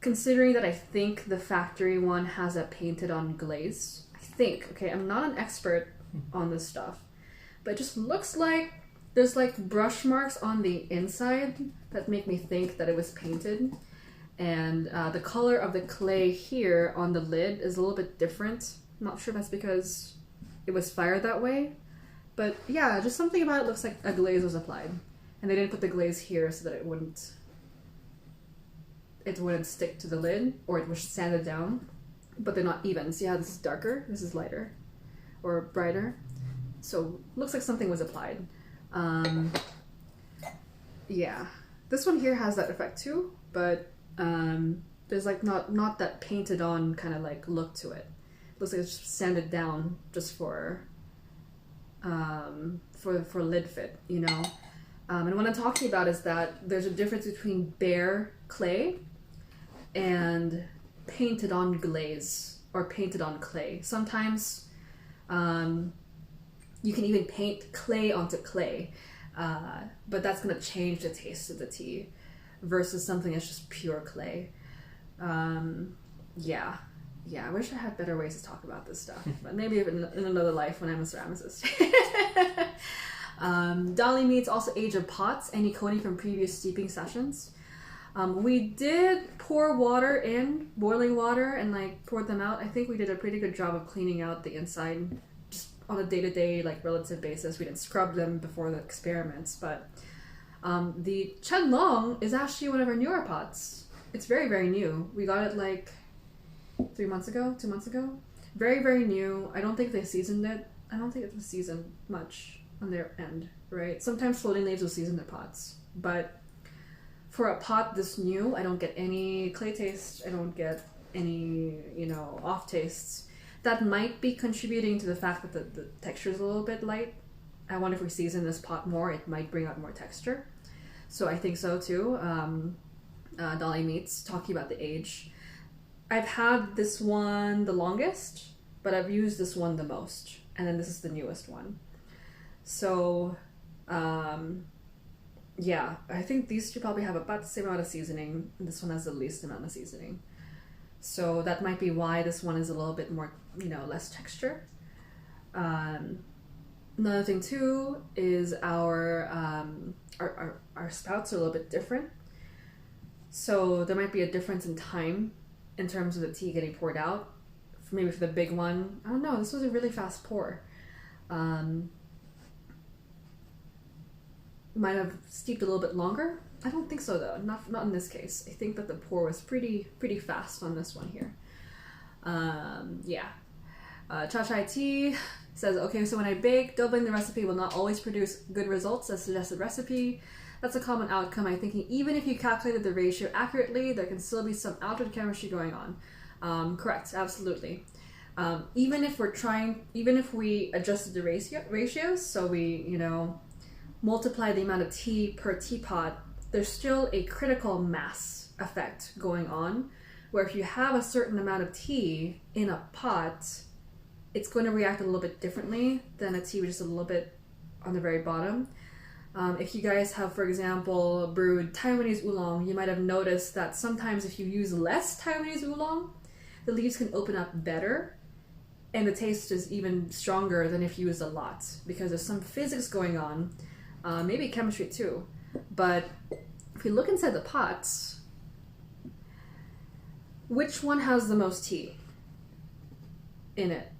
[SPEAKER 1] considering that I think the factory one has a painted on glaze. I think, okay, I'm not an expert on this stuff, but it just looks like there's like brush marks on the inside that make me think that it was painted. And the color of the clay here on the lid is a little bit different. I'm not sure if that's because it was fired that way. But yeah, just something about it looks like a glaze was applied. And they didn't put the glaze here so that it wouldn't stick to the lid, or it was sanded down. But they're not even. See how this is darker? This is lighter or brighter. So looks like something was applied. Yeah. This one here has that effect too, but there's like not that painted on kind of like look to it. Looks like it's just sanded down just for lid fit, you know. And what I'm talking about is that there's a difference between bare clay and painted on glaze or painted on clay. Sometimes you can even paint clay onto clay, but that's going to change the taste of the tea versus something that's just pure clay. Yeah, I wish I had better ways to talk about this stuff, but maybe in another life when I'm a ceramicist. Dolly Meats also age of pots, any coating from previous steeping sessions. We did pour water in, boiling water, and like poured them out. I think we did a pretty good job of cleaning out the inside just on a day-to-day like relative basis. We didn't scrub them before the experiments, but the Chen Long is actually one of our newer pots. It's very, very new. We got it like 2 months ago. Very, very new. I don't think they seasoned it. I don't think it was seasoned much on their end, right? Sometimes floating leaves will season their pots, but for a pot this new, I don't get any clay taste. I don't get any, off tastes. That might be contributing to the fact that the texture is a little bit light. I wonder if we season this pot more, it might bring out more texture. So I think so too. Dolly Meats, talking about the age. I've had this one the longest, but I've used this one the most. And then this is the newest one. So, yeah, I think these two probably have about the same amount of seasoning. And this one has the least amount of seasoning. So that might be why this one is a little bit more, less texture. Another thing too is our spouts are a little bit different. So there might be a difference in time in terms of the tea getting poured out. Maybe for the big one, I don't know, this was a really fast pour. Might have steeped a little bit longer. I don't think so though, not in this case. I think that the pour was pretty fast on this one here. Yeah. Cha Chai Tea says, okay, so when I bake, doubling the recipe will not always produce good results as suggested recipe. that's a common outcome. I'm thinking even if you calculated the ratio accurately, there can still be some altered chemistry going on. Correct, absolutely. Even if we adjusted the ratios, so we, multiply the amount of tea per teapot, there's still a critical mass effect going on, where if you have a certain amount of tea in a pot, it's going to react a little bit differently than a tea which is a little bit on the very bottom. If you guys have, for example, brewed Taiwanese oolong, you might have noticed that sometimes if you use less Taiwanese oolong, the leaves can open up better, and the taste is even stronger than if you use a lot, because there's some physics going on, maybe chemistry too. But if you look inside the pots, which one has the most tea in it?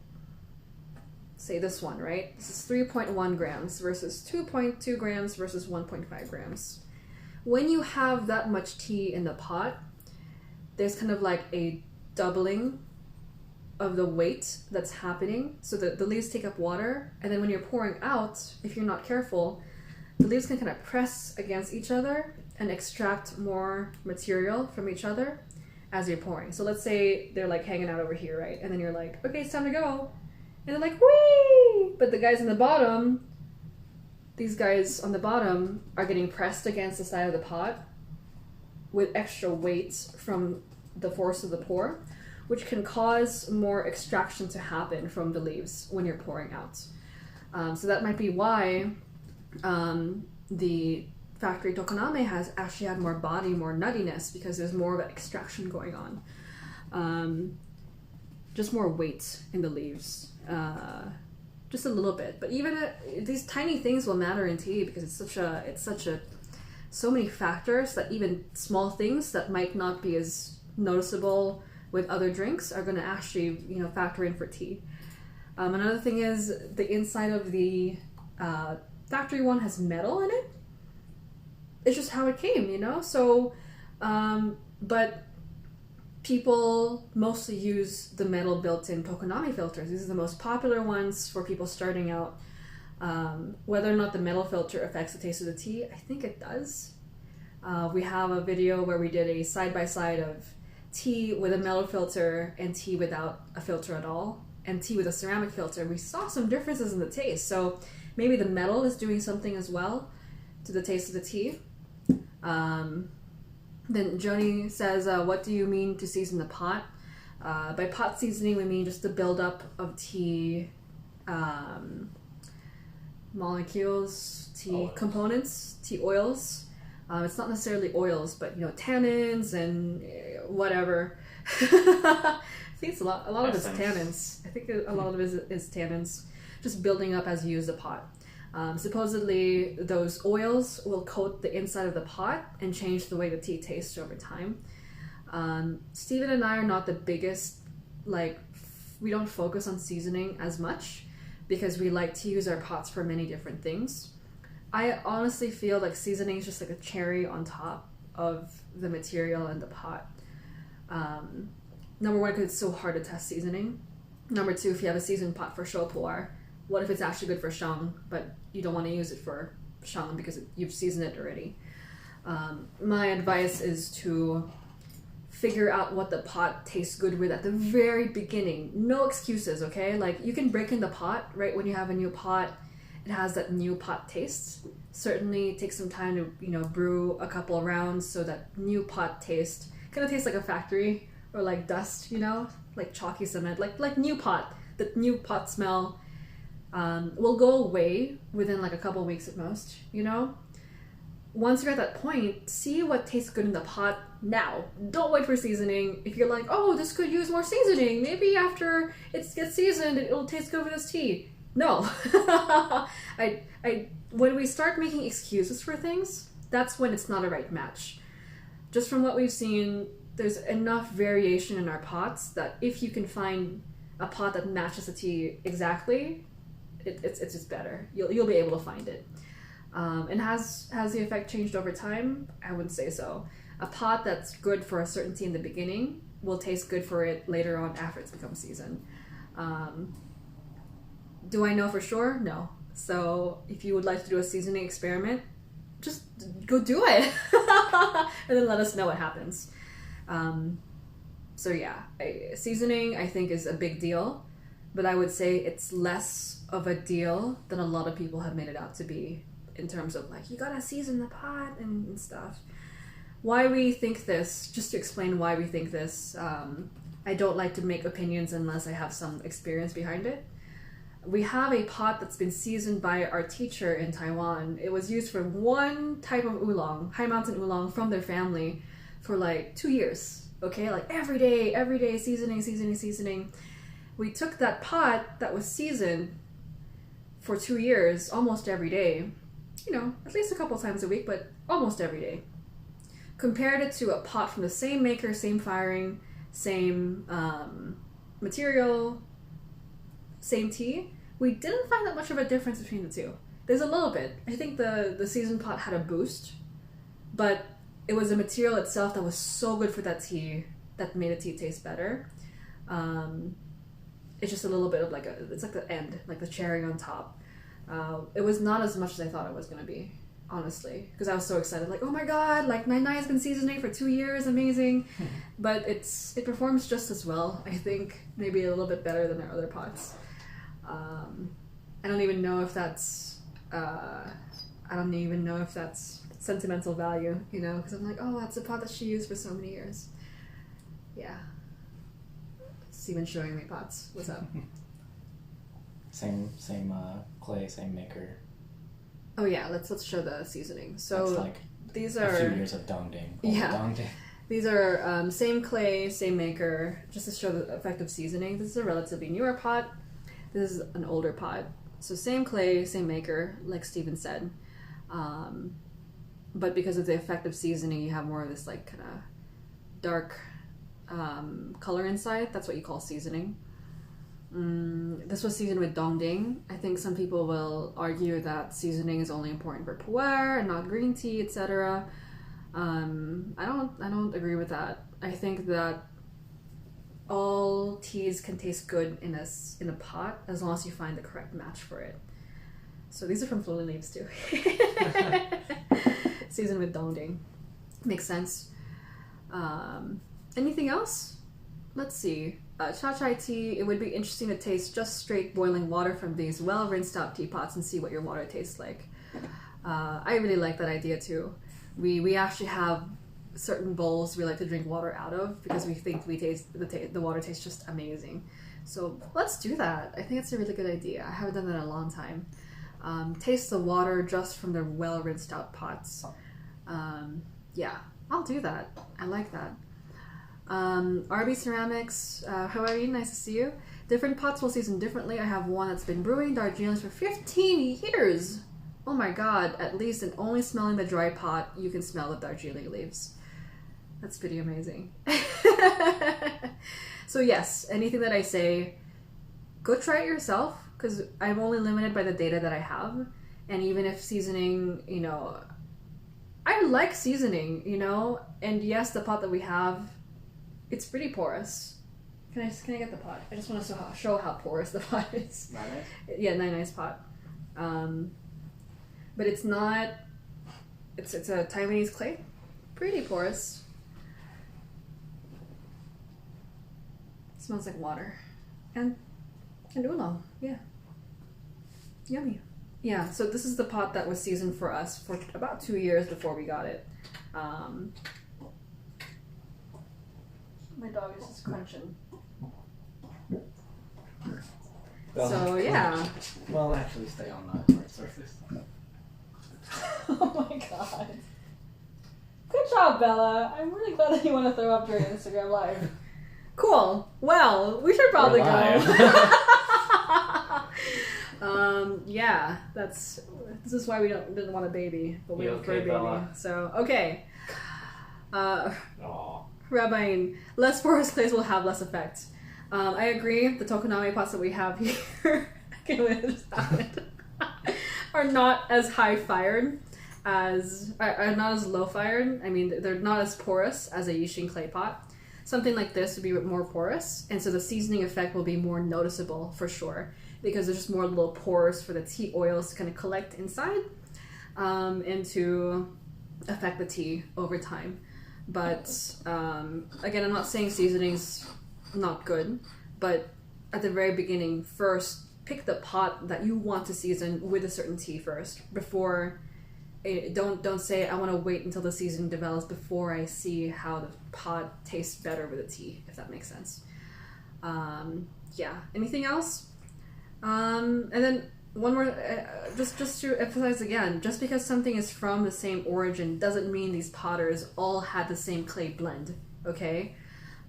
[SPEAKER 1] Say this one, right? This is 3.1 grams versus 2.2 grams versus 1.5 grams. When you have that much tea in the pot, there's kind of like a doubling of the weight that's happening. So the leaves take up water, and then when you're pouring out, if you're not careful, the leaves can kind of press against each other and extract more material from each other as you're pouring. So let's say they're like hanging out over here, right? And then you're like, okay, it's time to go. And they're like, whee! But the guys on the bottom, these guys on the bottom are getting pressed against the side of the pot with extra weight from the force of the pour, which can cause more extraction to happen from the leaves when you're pouring out. So that might be why the factory Tokoname has actually had more body, more nuttiness, because there's more of an extraction going on. Just more weight in the leaves. Just a little bit. But even these tiny things will matter in tea, because so many factors that even small things that might not be as noticeable with other drinks are going to actually, factor in for tea. Another thing is the inside of the factory one has metal in it. It's just how it came, So, but people mostly use the metal built-in Tokoname filters. These are the most popular ones for people starting out. Whether or not the metal filter affects the taste of the tea, I think it does. We have a video where we did a side-by-side of tea with a metal filter and tea without a filter at all, and tea with a ceramic filter. We saw some differences in the taste, so maybe the metal is doing something as well to the taste of the tea. Then Joni says, what do you mean to season the pot? By pot seasoning, we mean just the buildup of tea molecules, tea components, tea oils. It's not necessarily oils, but tannins and whatever. I think it's a lot of it's tannins. I think a lot of it is tannins, just building up as you use the pot. Supposedly, those oils will coat the inside of the pot and change the way the tea tastes over time. Steven and I are not the biggest, we don't focus on seasoning as much because we like to use our pots for many different things. I honestly feel like seasoning is just like a cherry on top of the material in the pot. Number one, because it's so hard to test seasoning. Number two, if you have a seasoned pot for teaware, what if it's actually good for shang, but you don't want to use it for shang because you've seasoned it already? My advice is to figure out what the pot tastes good with at the very beginning. No excuses, okay? You can break in the pot, right? When you have a new pot, it has that new pot taste. Certainly take some time to, brew a couple of rounds so that new pot taste kind of tastes like a factory or like dust, like chalky cement, like new pot. The new pot smell will go away within a couple of weeks at most, Once you're at that point, see what tastes good in the pot now. Don't wait for seasoning. If you're like, oh, this could use more seasoning, maybe after it gets seasoned, it'll taste good with this tea. No. When we start making excuses for things, that's when it's not a right match. Just from what we've seen, there's enough variation in our pots that if you can find a pot that matches the tea exactly, it's just better. You'll be able to find it. And has the effect changed over time? I wouldn't say so. A pot that's good for a certain tea in the beginning will taste good for it later on after it's become seasoned. Do I know for sure? No. So if you would like to do a seasoning experiment, just go do it. And then let us know what happens. So yeah, seasoning I think is a big deal, but I would say it's less of a deal than a lot of people have made it out to be in terms of like, you gotta season the pot and stuff. Why we think this, just to explain why we think this, I don't like to make opinions unless I have some experience behind it. We have a pot that's been seasoned by our teacher in Taiwan. It was used for one type of oolong, high mountain oolong from their family for like 2 years. Okay, like every day, seasoning. We took that pot that was seasoned for 2 years, almost every day, you know, at least a couple times a week, but almost every day. Compared it to a pot from the same maker, same firing, same material, same tea, we didn't find that much of a difference between the two. There's a little bit. I think the seasoned pot had a boost, but it was the material itself that was so good for that tea that made the tea taste better. It's just a little bit of like it's like the end, like the cherry on top. It was not as much as I thought it was going to be, honestly, because I was so excited, like, oh my god, like Nai Nai has been seasoning for 2 years, amazing. But it performs just as well. I think maybe a little bit better than our other pots. I don't even know if that's sentimental value, you know, because I'm like, oh, that's a pot that she used for so many years. Yeah. Steven showing me pots. What's up?
[SPEAKER 3] Same clay, same maker.
[SPEAKER 1] Oh yeah, let's show the seasoning. So
[SPEAKER 3] it's like
[SPEAKER 1] these are
[SPEAKER 3] a few years of dongding.
[SPEAKER 1] Yeah.
[SPEAKER 3] Dongding.
[SPEAKER 1] These are same clay, same maker, just to show the effect of seasoning. This is a relatively newer pot. This is an older pot. So same clay, same maker, like Steven said. But because of the effect of seasoning, you have more of this like kind of dark color inside. That's what you call seasoning. This was seasoned with dongding. I think some people will argue that seasoning is only important for pu'er and not green tea, etc. I don't agree with that. I think that all teas can taste good in a pot as long as you find the correct match for it. So these are from Floating Leaves too. Seasoned with dongding. Makes sense. Anything else? Let's see. Cha chai tea, it would be interesting to taste just straight boiling water from these well rinsed out teapots and see what your water tastes like. I really like that idea too. We actually have certain bowls we like to drink water out of because we think the water tastes just amazing. So let's do that. I think it's a really good idea. I haven't done that in a long time. Taste the water just from the well rinsed out pots. Yeah, I'll do that. I like that. RB Ceramics, how are you? Nice to see you. Different pots will season differently. I have one that's been brewing Darjeelings for 15 years. Oh my god, at least, and only smelling the dry pot, you can smell the Darjeeling leaves. That's pretty amazing. So yes, anything that I say, go try it yourself, because I'm only limited by the data that I have. And even if seasoning, you know, I like seasoning, you know, and yes, the pot that we have, it's pretty porous. Can I get the pot? I just want to show how porous the pot is.
[SPEAKER 3] Nice.
[SPEAKER 1] Yeah, nice pot. But it's not. It's a Taiwanese clay, pretty porous. Smells like water, and oolong. Yeah, yummy. Yeah. So this is the pot that was seasoned for us for about 2 years before we got it. My dog is just crunching.
[SPEAKER 3] Well,
[SPEAKER 1] so yeah.
[SPEAKER 3] Well, actually, stay on the hard surface.
[SPEAKER 1] Oh my god. Good job, Bella. I'm really glad that you want to throw up during Instagram Live. Cool. Well, we should probably go. Yeah, this is why we didn't want a baby, but we
[SPEAKER 3] You
[SPEAKER 1] went for a
[SPEAKER 3] okay,
[SPEAKER 1] baby.
[SPEAKER 3] Bella?
[SPEAKER 1] So okay.
[SPEAKER 3] Aw.
[SPEAKER 1] Rabbi, less porous clays will have less effect. I agree. The Tokoname pots that we have here, I can't believe I just happened, are not as high fired are not as low fired. I mean, they're not as porous as a Yixing clay pot. Something like this would be more porous, and so the seasoning effect will be more noticeable for sure, because there's just more little pores for the tea oils to kind of collect inside. and to affect the tea over time. But again, I'm not saying seasoning's not good, but at the very beginning, first pick the pot that you want to season with a certain tea first before. Don't say I want to wait until the seasoning develops before I see how the pot tastes better with the tea, if that makes sense. Yeah. Anything else? And then one more, just to emphasize again, just because something is from the same origin doesn't mean these potters all had the same clay blend. Okay.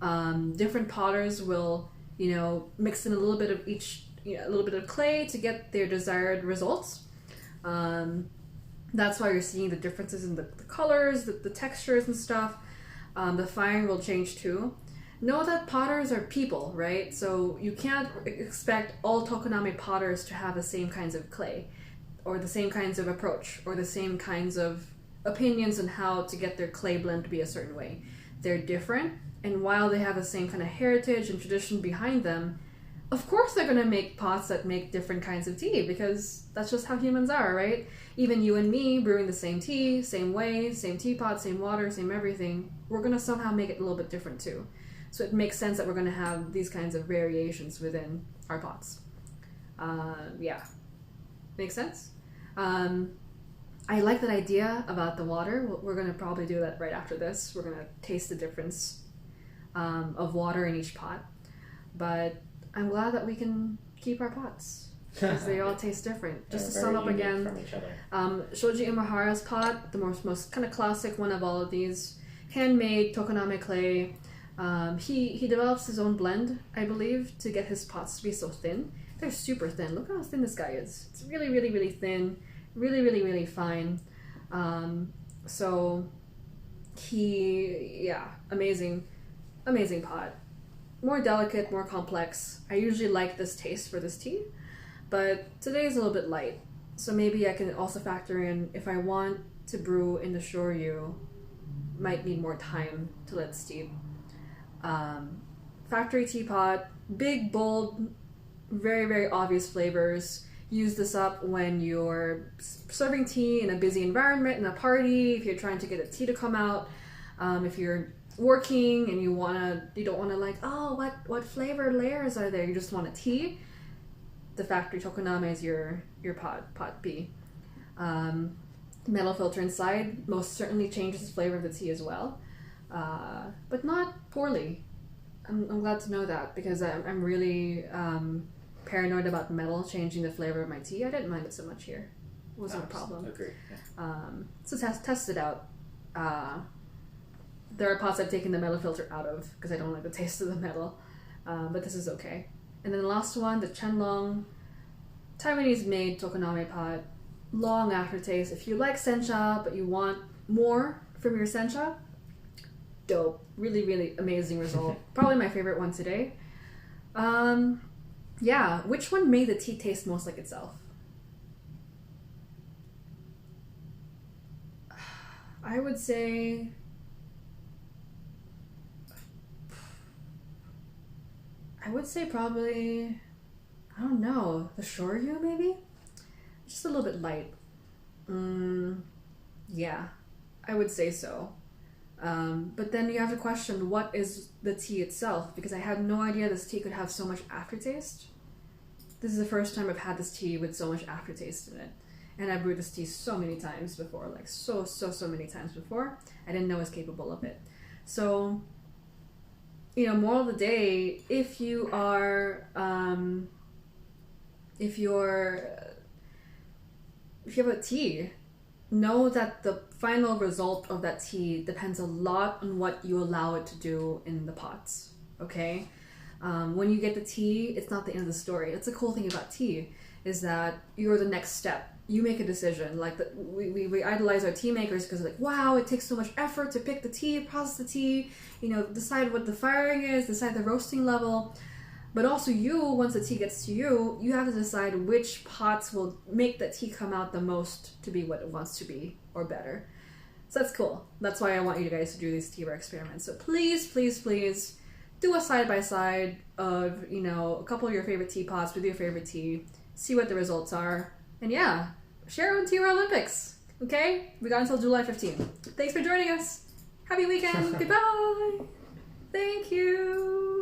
[SPEAKER 1] Different potters will, mix in a little bit of each, a little bit of clay to get their desired results. That's why you're seeing the differences in the colors, the textures and stuff. The firing will change too. Know that potters are people, right? So you can't expect all Tokoname potters to have the same kinds of clay, or the same kinds of approach, or the same kinds of opinions on how to get their clay blend to be a certain way. They're different, and while they have the same kind of heritage and tradition behind them, of course they're going to make pots that make different kinds of tea, because that's just how humans are, right? Even you and me brewing the same tea, same way, same teapot, same water, same everything, we're going to somehow make it a little bit different too. So it makes sense that we're going to have these kinds of variations within our pots. Yeah. Makes sense? I like that idea about the water. We're going to probably do that right after this. We're going to taste the difference of water in each pot. But I'm glad that we can keep our pots because they all taste different. Just to sum up again, Shoji Imahara's pot, the most kind of classic one of all of these, handmade Tokoname clay. He develops his own blend, I believe, to get his pots to be so thin. They're super thin. Look how thin this guy is. It's really, really, really thin. Really, really, really fine. So amazing pot. More delicate, more complex. I usually like this taste for this tea, but today is a little bit light. So maybe I can also factor in if I want to brew in the shoryu, might need more time to let steep. Factory teapot, big, bold, very, very obvious flavors. Use this up when you're serving tea in a busy environment, in a party, if you're trying to get a tea to come out, if you're working and you don't wanna like, oh, what flavor layers are there? You just want a tea. The factory Tokoname is your pot B. Metal filter inside most certainly changes the flavor of the tea as well. But not poorly. I'm glad to know that because I'm really paranoid about metal changing the flavor of my tea. I didn't mind it so much here. It wasn't a problem.
[SPEAKER 3] Agree. Yeah.
[SPEAKER 1] So test it out. There are pots I've taken the metal filter out of because I don't like the taste of the metal. But this is okay. And then the last one, the Chenlong Taiwanese made Tokoname pot. Long aftertaste. If you like sencha but you want more from your sencha, dope. Really, really amazing result. Probably my favorite one today. Yeah, which one made the tea taste most like itself? I would say probably, I don't know, the shoryu maybe? Just a little bit light. Yeah, I would say so. But then you have to question, what is the tea itself? Because I had no idea this tea could have so much aftertaste. This is the first time I've had this tea with so much aftertaste in it. And I've brewed this tea so many times before, like so many times before. I didn't know I was capable of it. So, moral of the day, if you have a tea, know that the final result of that tea depends a lot on what you allow it to do in the pots, okay? When you get the tea, it's not the end of the story. That's the cool thing about tea, is that you're the next step. You make a decision. Like, we idolize our tea makers because like, wow, it takes so much effort to pick the tea, process the tea, decide what the firing is, decide the roasting level. But also once the tea gets to you, you have to decide which pots will make that tea come out the most to be what it wants to be, or better. So that's cool. That's why I want you guys to do these teaware experiments. So please, please, please do a side-by-side of, a couple of your favorite teapots with your favorite tea. See what the results are. And yeah, share on Teaware Olympics. Okay? We got until July 15th. Thanks for joining us. Happy weekend. Goodbye. Thank you.